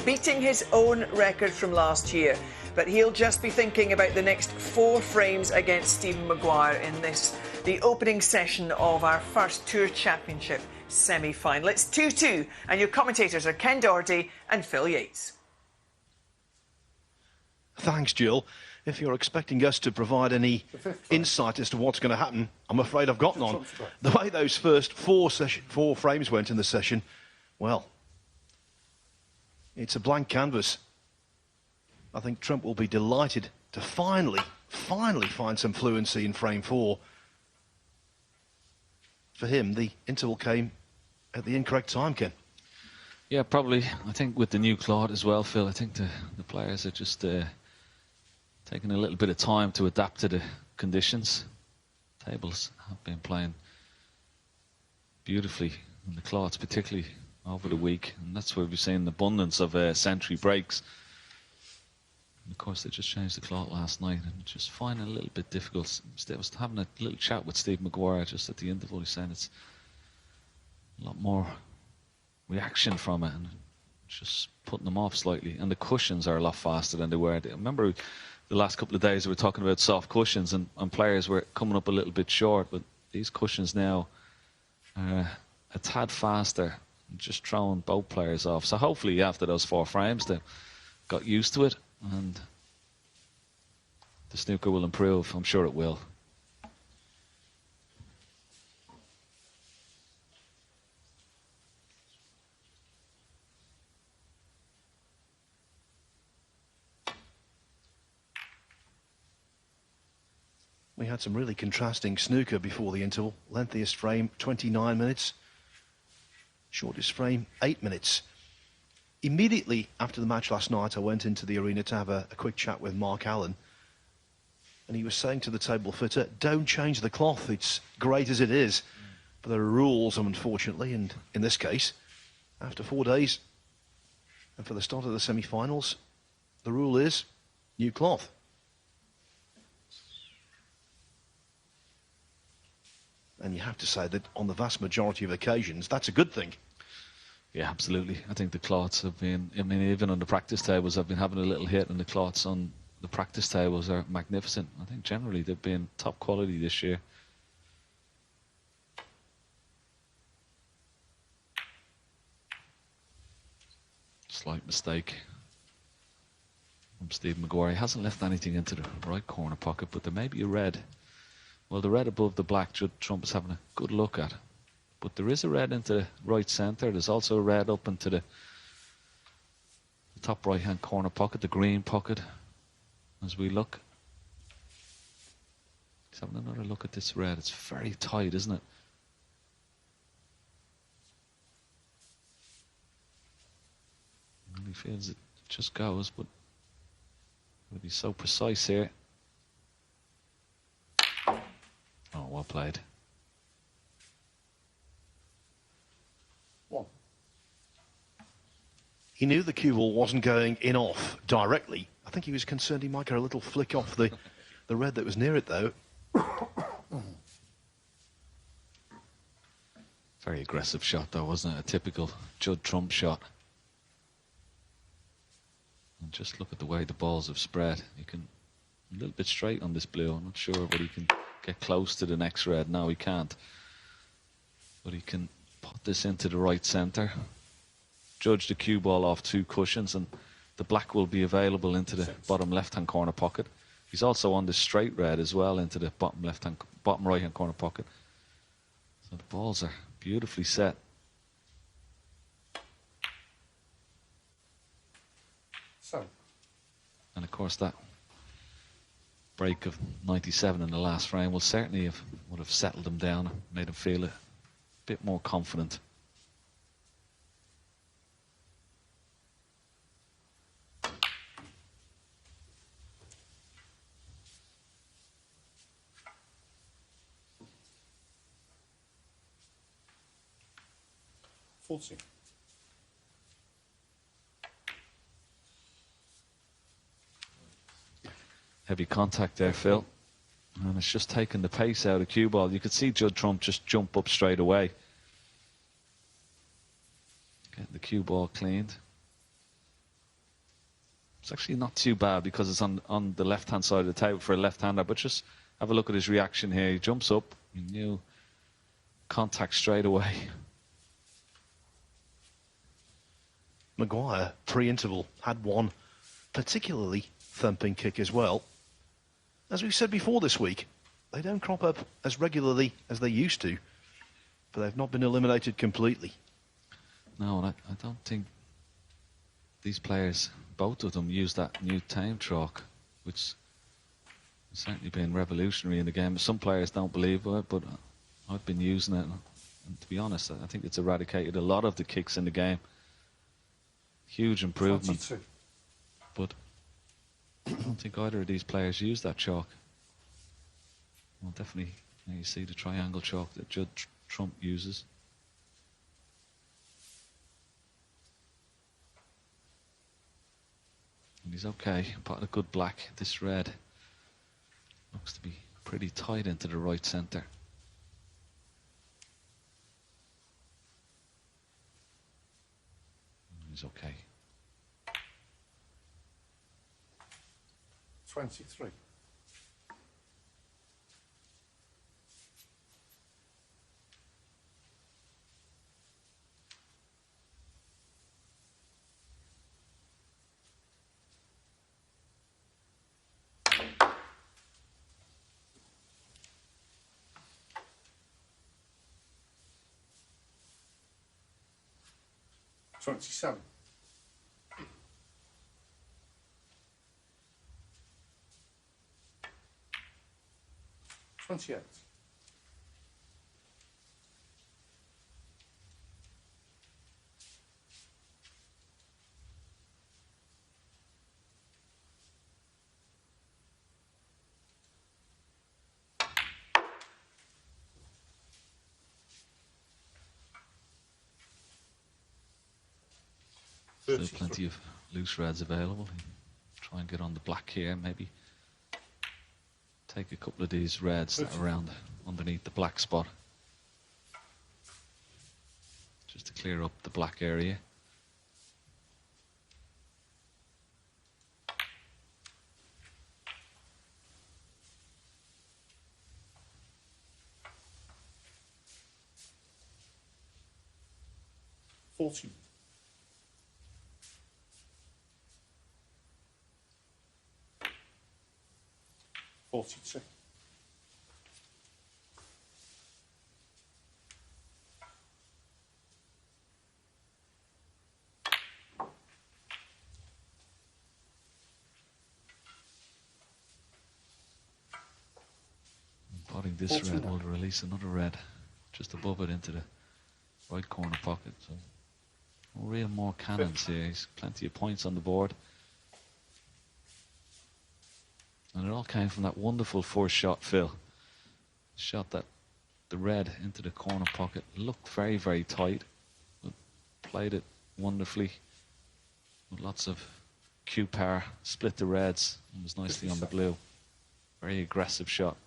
beating his own record from last year. But he'll just be thinking about the next 4 frames against Stephen Maguire in this, the opening session of our first Tour Championship semi-final. It's 2-2, and your commentators are Ken Doherty and Phil Yates. Thanks, Jill. If you're expecting us to provide any insight as to what's going to happen, I'm afraid I've got none. The way those first 4 frames went in the session, well, it's a blank canvas. I think Trump will be delighted to finally find some fluency in frame 4. For him, the interval came at the incorrect time, Ken. Yeah, probably. I think with the new cloth as well, Phil, I think the players are just taking a little bit of time to adapt to the conditions. Tables have been playing beautifully, and the cloths particularly over the week, and that's where we've seen an abundance of century breaks. And of course, they just changed the clock last night, and just finding it a little bit difficult. I was having a little chat with Steve Maguire just at the interval. He's saying it's a lot more reaction from it, and just putting them off slightly. And the cushions are a lot faster than they were. I remember the last couple of days we were talking about soft cushions, and players were coming up a little bit short, but these cushions now are a tad faster, just throwing both players off. So hopefully after those 4 frames they got used to it, and the snooker will improve. I'm sure it will. We had some really contrasting snooker before the interval. Lengthiest frame, 29 minutes. Shortest frame, 8 minutes. Immediately after the match last night, I went into the arena to have a quick chat with Mark Allen. And he was saying to the table fitter, don't change the cloth, it's great as it is. But there are rules, unfortunately, and in this case, after 4 days, and for the start of the semi-finals, the rule is new cloth. And you have to say that on the vast majority of occasions, that's a good thing. Yeah, absolutely. I think the cloths have been, I mean, even on the practice tables, I've been having a little hit, and the cloths on the practice tables are magnificent. I think generally they've been top quality this year. Slight mistake from Steve Maguire. He hasn't left anything into the right corner pocket, but there may be a red. Well, the red above the black, Judd Trump is having a good look at. But there is a red into the right centre. There's also a red up into the top right-hand corner pocket, the green pocket, as we look. Let's have another look at this red. It's very tight, isn't it? And he feels it just goes, but he's so precise here. Oh, well played. He knew the cue ball wasn't going in off directly. I think he was concerned he might get a little flick off the red that was near it, though. Very aggressive shot, though, wasn't it? A typical Judd Trump shot. And just look at the way the balls have spread. He can a little bit straight on this blue. I'm not sure, but he can get close to the next red. No, he can't. But he can put this into the right centre. Judge the cue ball off 2 cushions, and the black will be available into the bottom left-hand corner pocket. He's also on the straight red as well into the bottom right-hand corner pocket. So the balls are beautifully set. And of course that break of 97 in the last frame will certainly would have settled him down, made him feel a bit more confident. Heavy contact there, Phil. And it's just taken the pace out of cue ball. You could see Judd Trump just jump up straight away. Getting the cue ball cleaned. It's actually not too bad because it's on the left-hand side of the table for a left-hander, but just have a look at his reaction here. He jumps up, he knew contact straight away. Maguire, pre-interval, had one particularly thumping kick as well. As we've said before this week, they don't crop up as regularly as they used to, but they've not been eliminated completely. No, and I don't think these players, both of them, use that new time chalk, which has certainly been revolutionary in the game. Some players don't believe it, but I've been using it, and to be honest, I think it's eradicated a lot of the kicks in the game. Huge improvement. 22. But I don't think either of these players use that chalk. Well, definitely, you see the triangle chalk that Judd Trump uses. And he's okay, but a good black. This red looks to be pretty tight into the right centre. He's okay. 23. $27. 28. Still plenty of loose reds available. Try and get on the black here, maybe take a couple of these reds that are around underneath the black spot, just to clear up the black area. $40. 42. Botting this red will release another red just above it into the right corner pocket. So real more cannons here. He's plenty of points on the board. And it all came from that wonderful first shot, Phil. Shot that the red into the corner pocket. Looked very, very tight, but played it wonderfully with lots of Q power. Split the reds and was nicely on the blue. Very aggressive shot.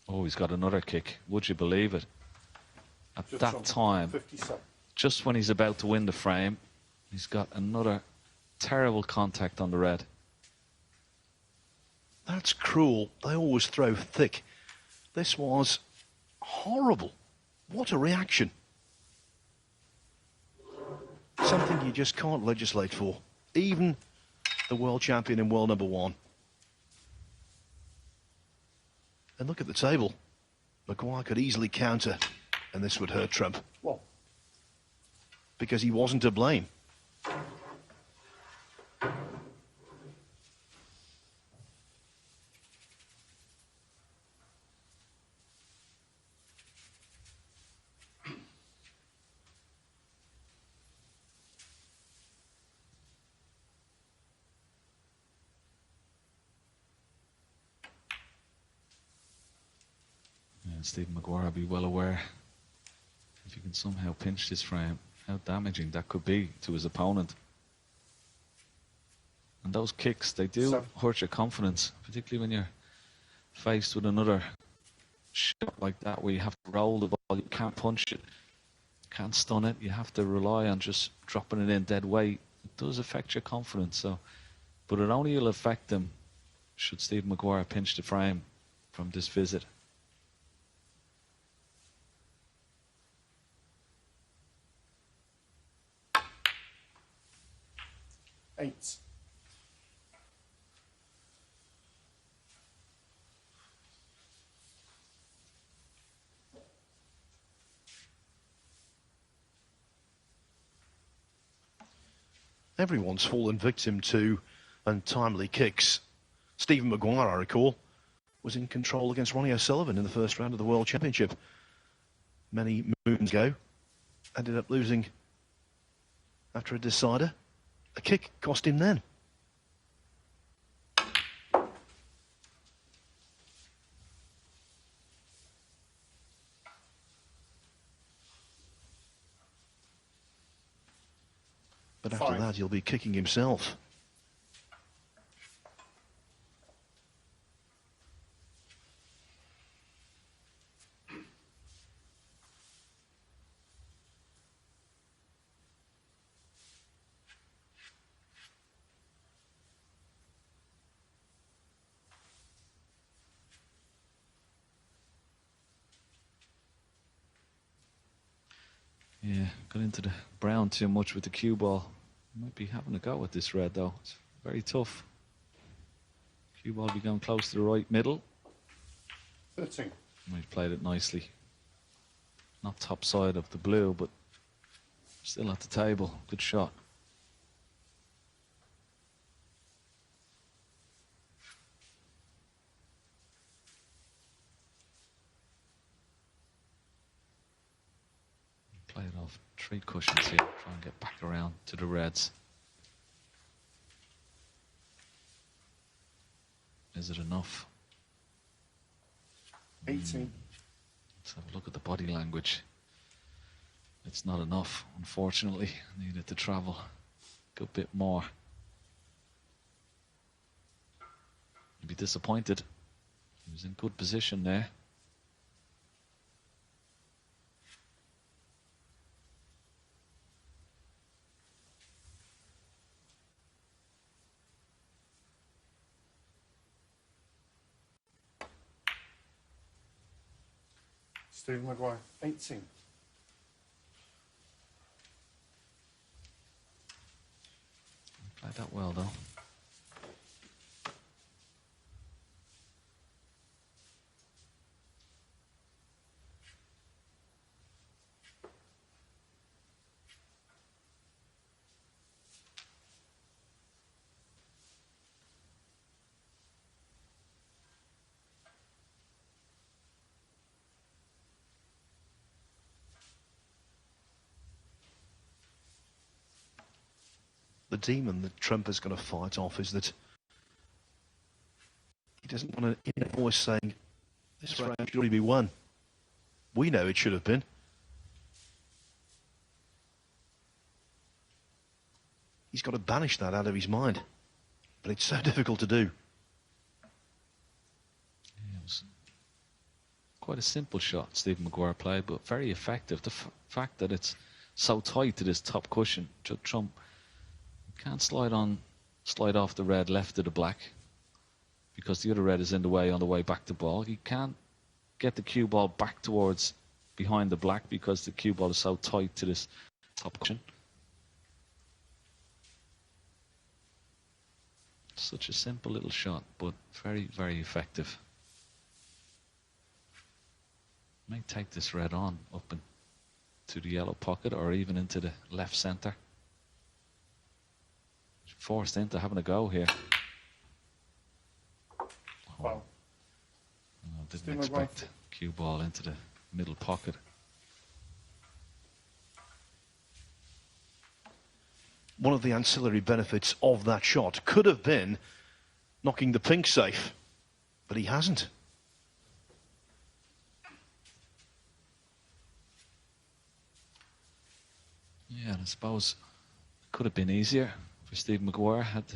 Oh, he's got another kick. Would you believe it? At that time, 57. just when he's about to win the frame, he's got another terrible contact on the red. That's cruel. They always throw thick. This was horrible. What a reaction. Something you just can't legislate for. Even the world champion and world number one. And look at the table. Maguire could easily counter, and this would hurt Trump. Well, because he wasn't to blame. Stephen Maguire will be well aware, if you can somehow pinch this frame, how damaging that could be to his opponent. And those kicks, they do hurt your confidence, particularly when you're faced with another shot like that where you have to roll the ball, you can't punch it. can't stun it. You have to rely on just dropping it in dead weight. It does affect your confidence, so, but it only will affect them should Steve Maguire pinch the frame from this visit. Eight. Everyone's fallen victim to untimely kicks. Stephen Maguire, I recall, was in control against Ronnie O'Sullivan in the first round of the World Championship many moons ago. Ended up losing after a decider. A kick cost him then. But after that, he'll be kicking himself. Yeah, got into the brown too much with the cue ball. Might be having a go with this red though. It's very tough. Cue ball be going close to the right middle. 13. He played it nicely. Not top side of the blue, but still at the table. Good shot. Play it off 3 cushions here. Try and get back around to the reds. Is it enough? 18. Let's have a look at the body language. It's not enough, unfortunately. Needed to travel a good bit more. You'd be disappointed. He was in good position there. Steve Maguire, 18. Played that well though. The demon that Trump is going to fight off is that he doesn't want an inner voice saying, this round should already be won. We know it should have been. He's got to banish that out of his mind. But it's so difficult to do. Yeah, it was quite a simple shot Stephen Maguire played, but very effective. The fact that it's so tight to this top cushion, Trump can't slide off the red left to the black because the other red is in the way on the way back to ball. He can't get the cue ball back towards behind the black because the cue ball is so tight to this top cushion. Such a simple little shot, but very, very effective. May take this red on up into the yellow pocket or even into the left centre. Forced into having a go here. Wow. Didn't expect cue ball into the middle pocket. One of the ancillary benefits of that shot could have been knocking the pink safe, but he hasn't. Yeah, I suppose it could have been easier for Steve Maguire. Had the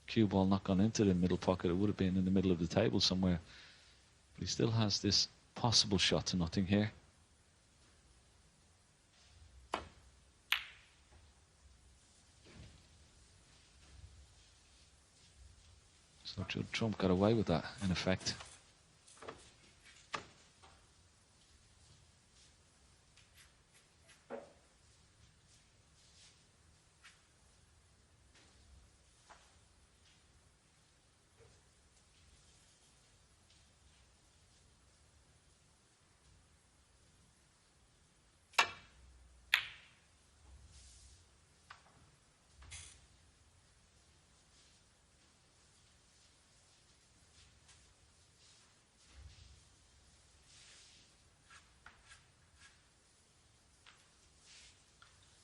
cue ball not gone into the middle pocket, it would have been in the middle of the table somewhere. But he still has this possible shot to nothing here. So Judd Trump got away with that, in effect.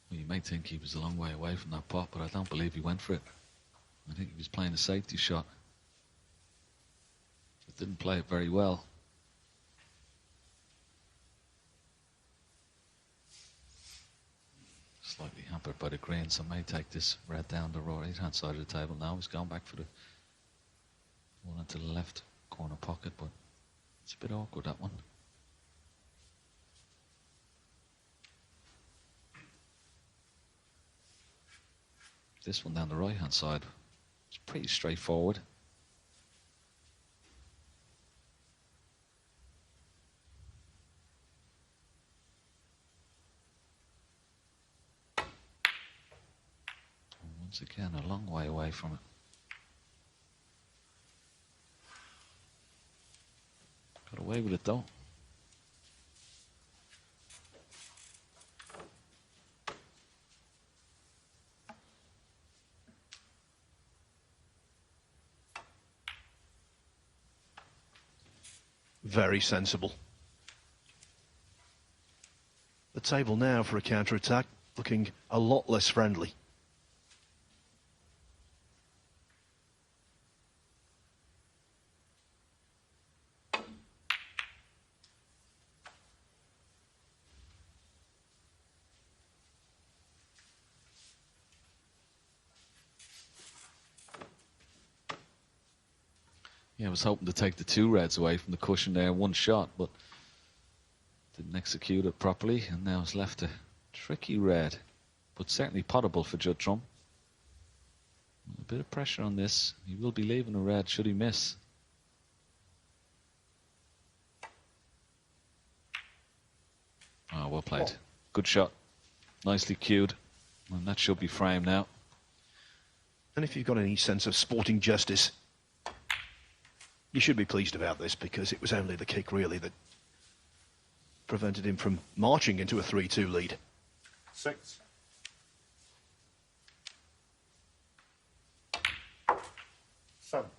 Well, you may think he was a long way away from that pot, but I don't believe he went for it. I think he was playing a safety shot. Just didn't play it very well. Slightly hampered by the green, so may take this red down the right-hand side of the table now. He's going back for the one into the left corner pocket, but it's a bit awkward, that one. This one down the right-hand side, it's pretty straightforward. And once again, a long way away from it. Got away with it though. Very sensible. The table now for a counter-attack looking a lot less friendly. Yeah, I was hoping to take the two reds away from the cushion there, one shot, but didn't execute it properly, and now it's left a tricky red, but certainly potable for Judd Trump. A bit of pressure on this. He will be leaving a red should he miss. Oh, well played. Good shot. Nicely cued, and that should be framed now. And if you've got any sense of sporting justice, you should be pleased about this, because it was only the kick really that prevented him from marching into a 3-2 lead. 6. 7.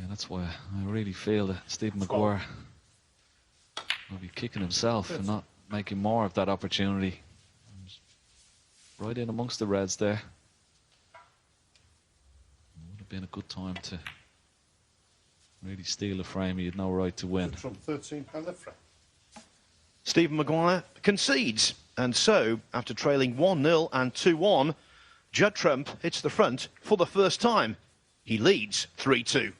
That's why I really feel that Stephen Maguire will be kicking himself and not making more of that opportunity. Right in amongst the reds there. It would have been a good time to really steal a frame. He had no right to win. From 13 and left frame. Stephen Maguire concedes, and so after trailing 1-0 and 2-1, Judd Trump hits the front for the first time. He leads 3-2.